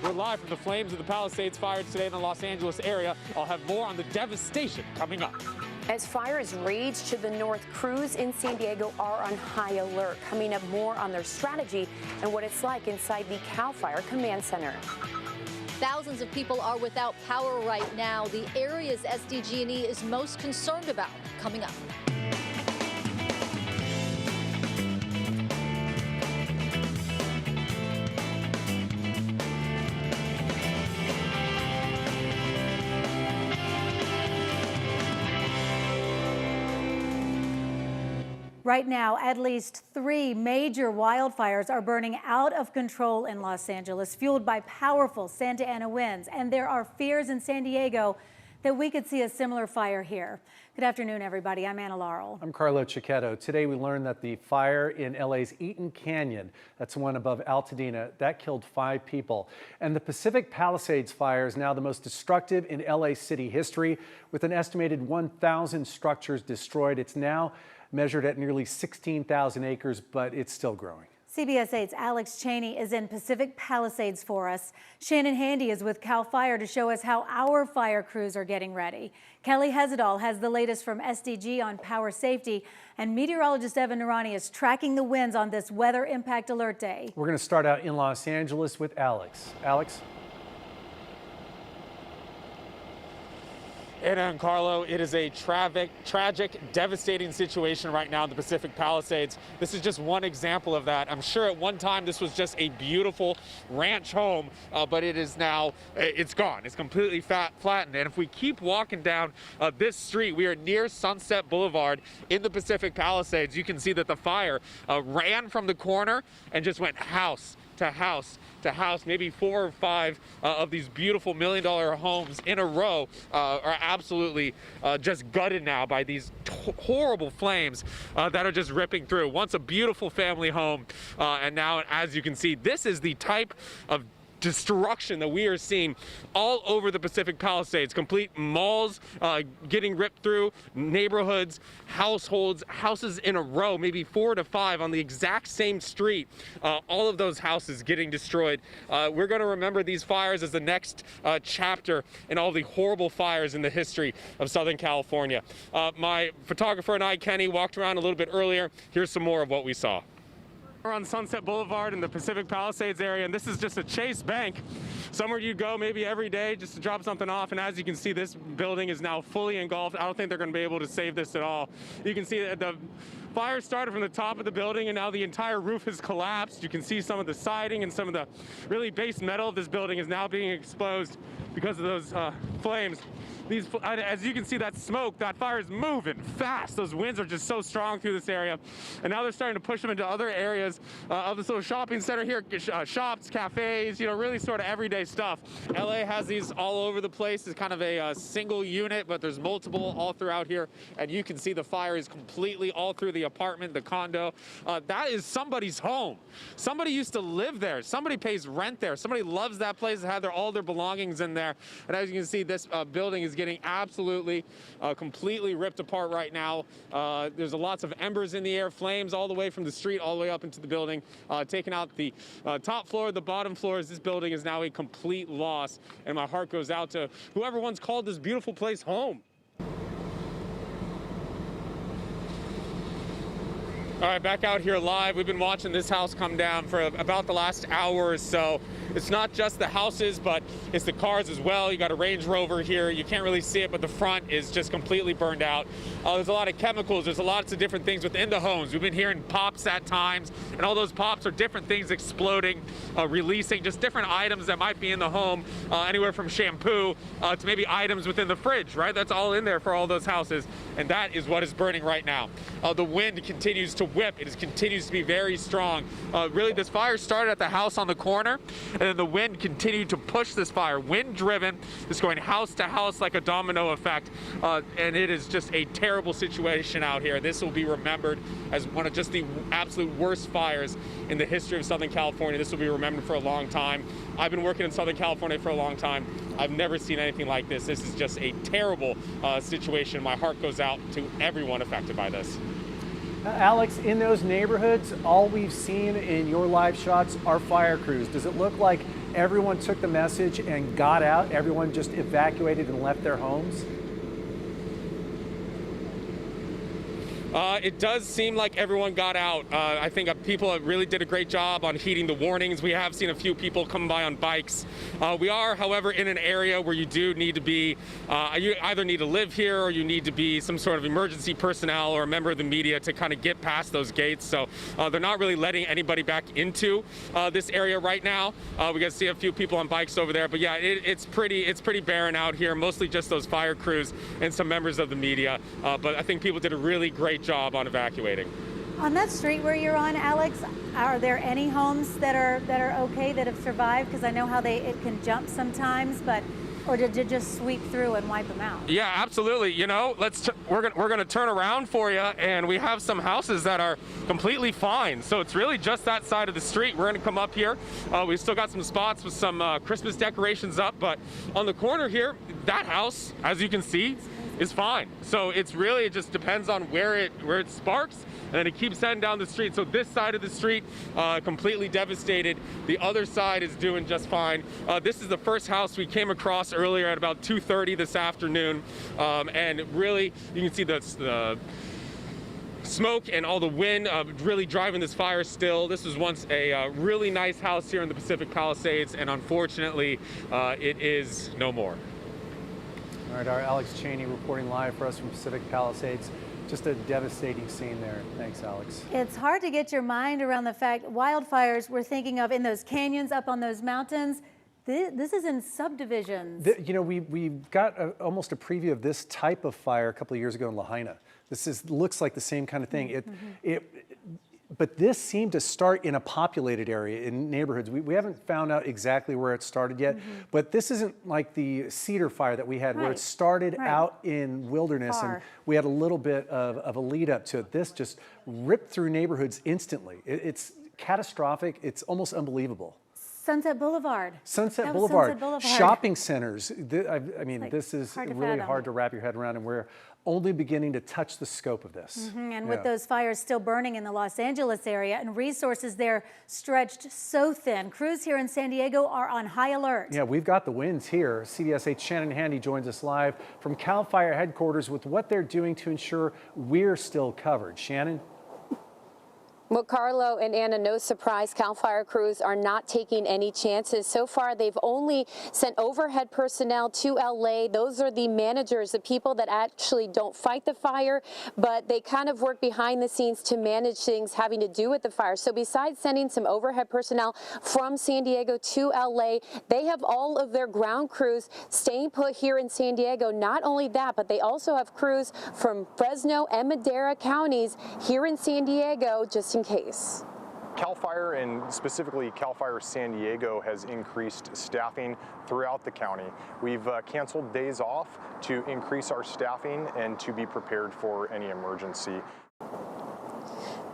We're live from the flames of the Palisades fire today in the Los Angeles area. I'll have more on the devastation coming up. As fires rage to the north, crews in San Diego are on high alert. Coming up, more on their strategy and what it's like inside the CAL FIRE Command Center. Thousands of people are without power right now. The areas SDGE is most concerned about. Coming up. Right now, at least 3 major wildfires are burning out of control in Los Angeles, fueled by powerful Santa Ana winds. And there are fears in San Diego that we could see a similar fire here. Good afternoon, everybody. I'm Anna Laurel. I'm Carlo Cicchetto. Today we learned that the fire in LA's Eaton Canyon, that's the one above Altadena, that killed 5 people. And the Pacific Palisades fire is now the most destructive in LA city history, with an estimated 1,000 structures destroyed. It's now measured at nearly 16,000 acres, but it's still growing. CBS 8's Alex Cheney is in Pacific Palisades for us. Shannon Handy is with CAL FIRE to show us how our fire crews are getting ready. Kelly Hezedal has the latest from SDGE on power safety, and meteorologist Evan Noorani is tracking the winds on this weather impact alert day. We're going to start out in Los Angeles with Alex. Alex? Anna and Carlo, it is a tragic, devastating situation right now in the Pacific Palisades. This is just one example of that. I'm sure at one time this was just a beautiful ranch home, but it is now, it's gone. It's completely flattened. And if we keep walking down this street, we are near Sunset Boulevard in the Pacific Palisades. You can see that the fire ran from the corner and just went house to house to house. Maybe 4 or 5 of these beautiful $1 million homes in a row are absolutely just gutted now by these horrible flames that are just ripping through. Once a beautiful family home, and now, as you can see, this is the type of destruction that we are seeing all over the Pacific Palisades. Complete malls getting ripped through, neighborhoods, households, houses in a row, maybe 4 to 5 on the exact same street. All of those houses getting destroyed. We're going to remember these fires as the next chapter in all the horrible fires in the history of Southern California. My photographer and I, Kenny, walked around a little bit earlier. Here's some more of what we saw. We're on Sunset Boulevard in the Pacific Palisades area, and this is just a Chase Bank. Somewhere you go maybe every day just to drop something off, and as you can see, this building is now fully engulfed. I don't think they're going to be able to save this at all. You can see that the fire started from the top of the building, and now the entire roof has collapsed. You can see some of the siding and some of the really base metal of this building is now being exposed because of those flames. As you can see, that smoke, that fire is moving fast. Those winds are just so strong through this area. And now they're starting to push them into other areas of this little shopping center here, shops, cafes, you know, really sort of everyday stuff. LA has these all over the place. It's kind of a single unit, but there's multiple all throughout here. And you can see the fire is completely all through the apartment, the condo. That is somebody's home. Somebody used to live there. Somebody pays rent there. Somebody loves that place and had all their belongings in there. And as you can see, this building is getting absolutely completely ripped apart right now. There's lots of embers in the air, flames all the way from the street all the way up into the building, taking out the top floor, the bottom floors. This building is now a complete loss, and my heart goes out to whoever once called this beautiful place home. All right, back out here live. We've been watching this house come down for about the last hour or so. It's not just the houses, but it's the cars as well. You got a Range Rover here. You can't really see it, but the front is just completely burned out. There's a lot of chemicals. There's lots of different things within the homes. We've been hearing pops at times, and all those pops are different things exploding, releasing just different items that might be in the home, anywhere from shampoo to maybe items within the fridge, right? That's all in there for all those houses, and that is what is burning right now. The wind continues to whip. It continues to be very strong. Really, this fire started at the house on the corner, and then the wind continued to push this fire. Wind driven, it's going house to house like a domino effect, and it is just a terrible situation out here. This will be remembered as one of just the absolute worst fires in the history of Southern California. This will be remembered for a long time. I've been working in Southern California for a long time. I've never seen anything like this. This is just a terrible situation. My heart goes out to everyone affected by this. Alex, in those neighborhoods, all we've seen in your live shots are fire crews. Does it look like everyone took the message and got out? Everyone just evacuated and left their homes? It does seem like everyone got out. I think people really did a great job on heeding the warnings. We have seen a few people come by on bikes. We are, however, in an area where you do need to be, you either need to live here or you need to be some sort of emergency personnel or a member of the media to kind of get past those gates. So they're not really letting anybody back into this area right now. We got to see a few people on bikes over there, but yeah, it's pretty barren out here. Mostly just those fire crews and some members of the media. But I think people did a really great job on evacuating. On that street where you're on, Alex, are there any homes that are okay, that have survived? Because I know how it can jump sometimes, but or did it just sweep through and wipe them out? Yeah, absolutely. You know, we're gonna turn around for you, and we have some houses that are completely fine. So it's really just that side of the street. We're gonna come up here. We've still got some spots with some Christmas decorations up, but on the corner here, that house, as you can see, is fine. So it just depends on where it sparks, and then it keeps heading down the street. So this side of the street, completely devastated. The other side is doing just fine. This is the first house we came across earlier at about 2:30 this afternoon, and really you can see the smoke and all the wind really driving this fire still. This was once a really nice house here in the Pacific Palisades, and unfortunately it is no more. All right, our Alex Cheney reporting live for us from Pacific Palisades. Just a devastating scene there. Thanks, Alex. It's hard to get your mind around the fact wildfires we're thinking of in those canyons up on those mountains. This is in subdivisions. You know, we got almost a preview of this type of fire a couple of years ago in Lahaina. Looks like the same kind of thing. But this seemed to start in a populated area, in neighborhoods. We haven't found out exactly where it started yet, but this isn't like the Cedar fire that we had, where it started out in wilderness and we had a little bit of a lead up to it. This just ripped through neighborhoods instantly. It's catastrophic. It's almost unbelievable. Sunset Boulevard. Sunset Boulevard. Shopping centers. I mean, like this is hard to really fathom. hard to wrap your head around, and we're only beginning to touch the scope of this. And with those fires still burning in the Los Angeles area and resources there stretched so thin, crews here in San Diego are on high alert. Yeah, we've got the winds here. CBS 8's Shannon Handy joins us live from CAL FIRE headquarters with what they're doing to ensure we're still covered. Shannon? Well, Carlo and Anna, no surprise, CAL FIRE crews are not taking any chances. So far, they've only sent overhead personnel to LA. Those are the managers, the people that actually don't fight the fire, but they kind of work behind the scenes to manage things having to do with the fire. So besides sending some overhead personnel from San Diego to LA, they have all of their ground crews staying put here in San Diego. Not only that, but they also have crews from Fresno and Madera counties here in San Diego, just in case. CAL FIRE, and specifically CAL FIRE San Diego, has increased staffing throughout the county. We've canceled days off to increase our staffing and to be prepared for any emergency.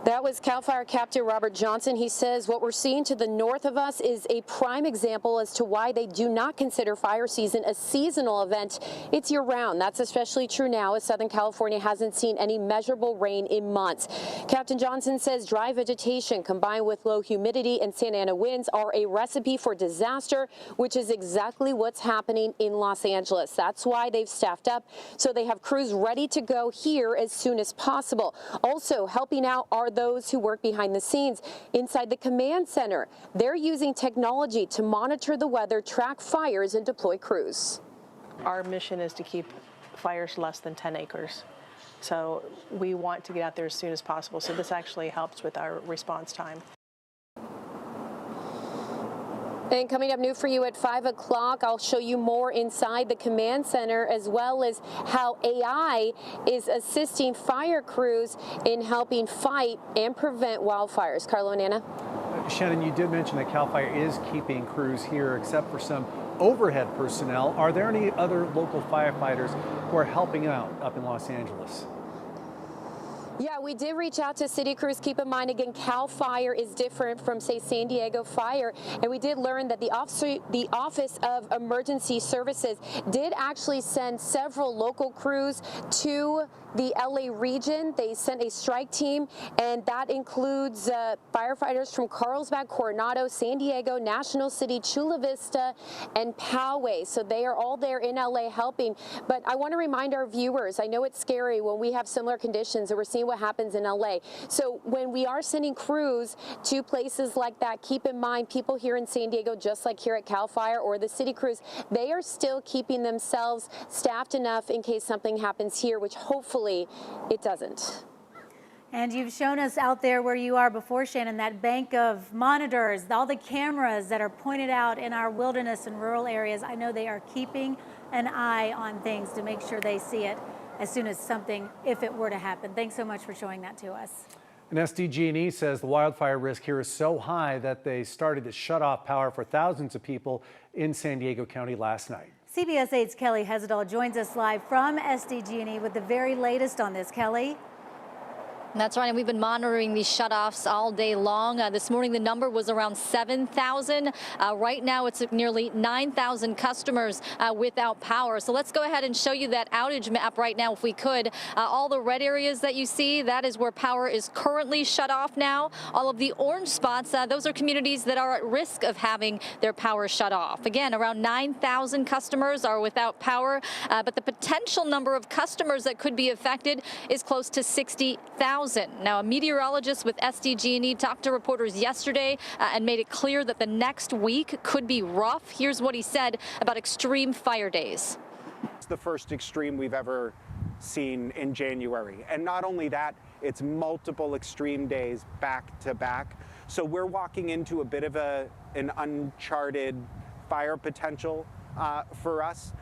That was CAL FIRE Captain Robert Johnson. He says what we're seeing to the north of us is a prime example as to why they do not consider fire season a seasonal event. It's year-round. That's especially true now as Southern California hasn't seen any measurable rain in months. Captain Johnson says dry vegetation combined with low humidity and Santa Ana winds are a recipe for disaster, which is exactly what's happening in Los Angeles. That's why they've staffed up, so they have crews ready to go here as soon as possible. Also helping out are those who work behind the scenes inside the command center. They're using technology to monitor the weather, track fires, and deploy crews. Our mission is to keep fires less than 10 acres. So we want to get out there as soon as possible. So this actually helps with our response time. And coming up new for you at 5 o'clock, I'll show you more inside the command center, as well as how AI is assisting fire crews in helping fight and prevent wildfires. Carlo and Anna? Shannon, you did mention that CAL FIRE is keeping crews here except for some overhead personnel. Are there any other local firefighters who are helping out up in Los Angeles? Yeah, we did reach out to city crews. Keep in mind, again, CAL FIRE is different from, say, San Diego Fire. And we did learn that the Office of Emergency Services did actually send several local crews to the LA region. They sent a strike team, and that includes firefighters from Carlsbad, Coronado, San Diego, National City, Chula Vista, and Poway. So they are all there in LA helping. But I want to remind our viewers, I know it's scary when we have similar conditions and we're seeing what happens in LA. So when we are sending crews to places like that, keep in mind people here in San Diego, just like here at CAL FIRE or the city crews, they are still keeping themselves staffed enough in case something happens here, which hopefully it doesn't. And you've shown us out there where you are before, Shannon, that bank of monitors, all the cameras that are pointed out in our wilderness and rural areas. I know they are keeping an eye on things to make sure they see it as soon as something, if it were to happen. Thanks so much for showing that to us. And SDGE says the wildfire risk here is so high that they started to shut off power for thousands of people in San Diego County last night. CBS 8's Kelly Hezedal joins us live from SDGE with the very latest on this. Kelly? That's right, and we've been monitoring these shutoffs all day long. This morning, the number was around 7,000. Right now, it's nearly 9,000 customers without power. So let's go ahead and show you that outage map right now, if we could. All the red areas that you see, that is where power is currently shut off now. All of the orange spots, those are communities that are at risk of having their power shut off. Again, around 9,000 customers are without power, but the potential number of customers that could be affected is close to 60,000. Now, a meteorologist with SDGE talked to reporters yesterday and made it clear that the next week could be rough. Here's what he said about extreme fire days. It's the first extreme we've ever seen in January. And not only that, it's multiple extreme days back to back. So we're walking into a bit of an uncharted fire potential for us.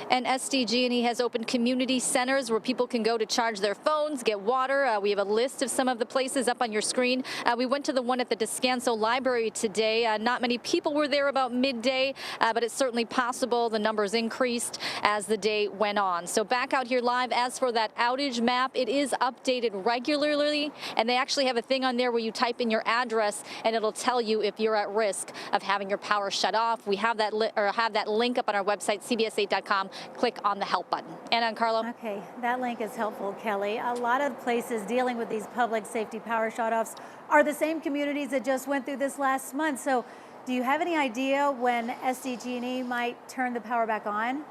And SDGE has opened community centers where people can go to charge their phones, get water. We have a list of some of the places up on your screen. We went to the one at the Descanso Library today. Not many people were there about midday, but it's certainly possible the numbers increased as the day went on. So back out here live, as for that outage map, it is updated regularly, and they actually have a thing on there where you type in your address and it'll tell you if you're at risk of having your power shut off. We have that have that link up on our website, cbs8.com. Click on the help button. Anna and Carlo. Okay, that link is helpful, Kelly. A lot of places dealing with these public safety power shutoffs are the same communities that just went through this last month. So do you have any idea when SDGE might turn the power back on?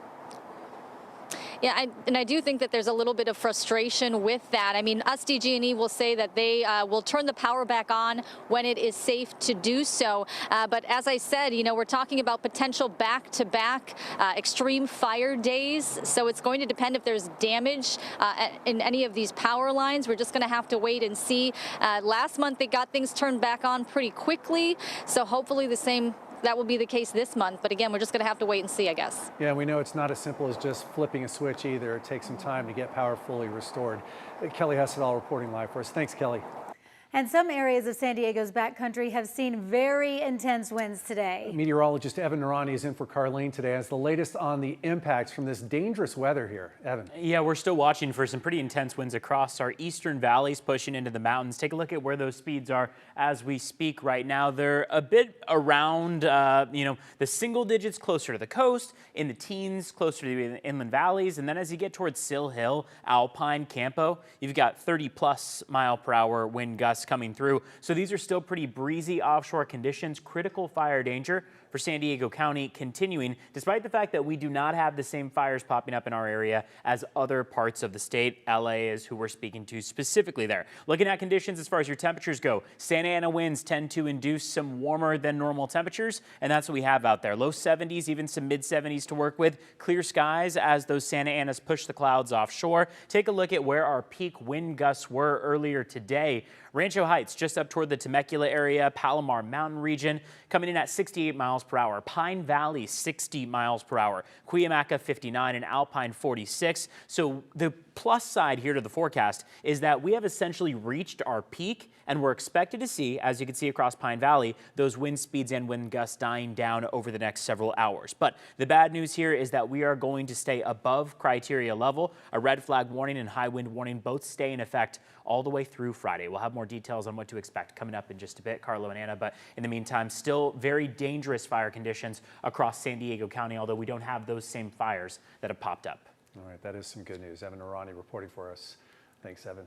Yeah, and I do think that there's a little bit of frustration with that. I mean, SDGE will say that they will turn the power back on when it is safe to do so. But as I said, you know, we're talking about potential back-to-back extreme fire days. So it's going to depend if there's damage in any of these power lines. We're just going to have to wait and see. Last month, they got things turned back on pretty quickly. So hopefully that will be the case this month. But again, we're just going to have to wait and see, I guess. Yeah, we know it's not as simple as just flipping a switch either. It takes some time to get power fully restored. Kelly Hessedal reporting live for us. Thanks, Kelly. And some areas of San Diego's backcountry have seen very intense winds today. Meteorologist Evan Narani is in for Carlene today as the latest on the impacts from this dangerous weather here. Evan. Yeah, we're still watching for some pretty intense winds across our eastern valleys pushing into the mountains. Take a look at where those speeds are as we speak right now. They're a bit around, the single digits closer to the coast, in the teens closer to the inland valleys. And then as you get towards Sill Hill, Alpine, Campo, you've got 30+ mile per hour wind gusts coming through. So these are still pretty breezy offshore conditions. Critical fire danger for San Diego County continuing, despite the fact that we do not have the same fires popping up in our area as other parts of the state. LA is who we're speaking to specifically there. Looking at conditions as far as your temperatures go, Santa Ana winds tend to induce some warmer than normal temperatures, and that's what we have out there. Low 70s, even some mid 70s to work with. Clear skies as those Santa Anas push the clouds offshore. Take a look at where our peak wind gusts were earlier today. Rancho Heights, just up toward the Temecula area, Palomar Mountain region, coming in at 68 miles per hour. Pine Valley, 60 miles per hour. Cuyamaca, 59, and Alpine, 46. So the plus side here to the forecast is that we have essentially reached our peak, and we're expected to see, as you can see across Pine Valley, those wind speeds and wind gusts dying down over the next several hours. But the bad news here is that we are going to stay above criteria level. A red flag warning and high wind warning both stay in effect all the way through Friday. We'll have more details on what to expect coming up in just a bit, Carlo and Anna. But in the meantime, still very dangerous fire conditions across San Diego County, although we don't have those same fires that have popped up. All right, that is some good news. Evan Arani reporting for us. Thanks, Evan.